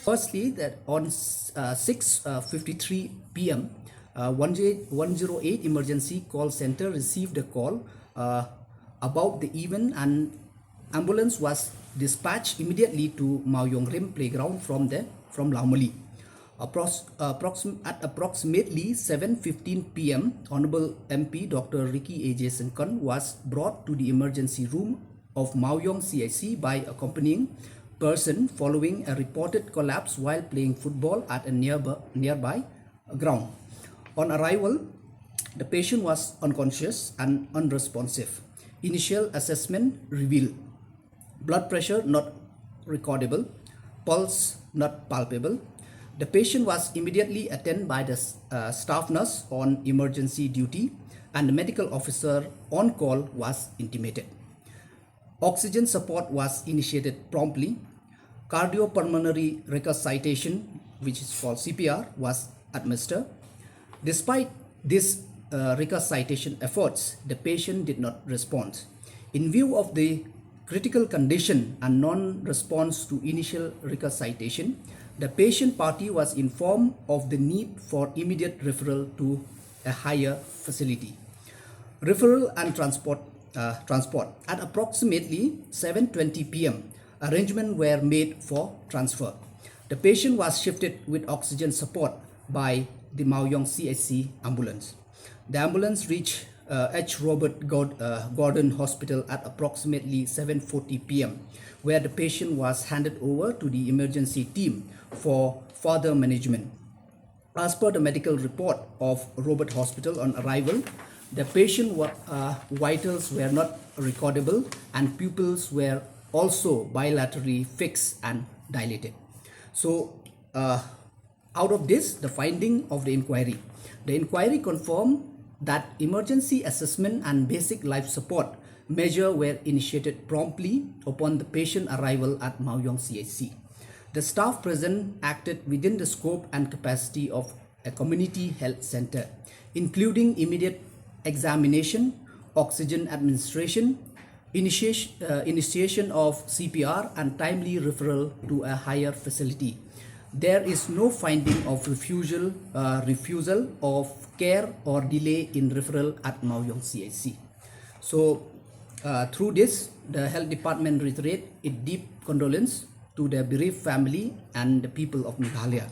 Firstly, that on 6:53 p.m., 108 emergency call center received a call about the event, and ambulance was dispatched immediately to Mao Yong Rim playground from Laumali. At approximately 7:15 p.m., Honorable MP Dr. Ricky A.J. Syngkon was brought to the emergency room of Mao Yong CIC by accompanying person following a reported collapse while playing football at a nearby ground. On arrival, the patient was unconscious and unresponsive. Initial assessment revealed blood pressure not recordable, pulse not palpable. The patient was immediately attended by the staff nurse on emergency duty, and the medical officer on call was intimated. Oxygen support was initiated promptly. Cardiopulmonary resuscitation, which is called CPR, was administered. Despite these resuscitation efforts, the patient did not respond. In view of the critical condition and non-response to initial resuscitation, the patient party was informed of the need for immediate referral to a higher facility. Referral and transport. At approximately 7:20 p.m., arrangements were made for transfer. The patient was shifted with oxygen support by the Mao Yong CIC ambulance. The ambulance reached H. Robert Gordon Hospital at approximately 7:40 p.m., where the patient was handed over to the emergency team for further management. As per the medical report of Robert Hospital on arrival, the patient vitals were not recordable and pupils were also bilaterally fixed and dilated. So out of this, the finding of the inquiry confirmed that emergency assessment and basic life support measures were initiated promptly upon the patient arrival at Mao Yong CIC. The staff present acted within the scope and capacity of a community health center, including immediate examination, oxygen administration, initiation of CPR, and timely referral to a higher facility. There is no finding of refusal of care or delay in referral at Mao Yong CIC. So through this, the health department reiterates its deep condolence to the bereaved family and the people of Meghalaya.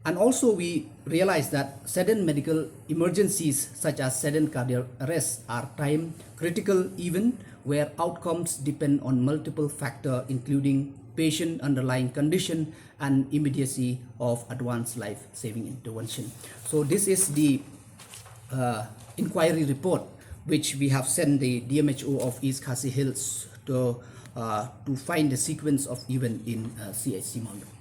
And also we realize that sudden medical emergencies such as sudden cardiac arrest are time critical event where outcomes depend on multiple factors, including patient underlying condition and immediacy of advanced life-saving intervention. So this is the inquiry report which we have sent the DMHO of East Khasi Hills to find the sequence of event in CIC Mao Yong.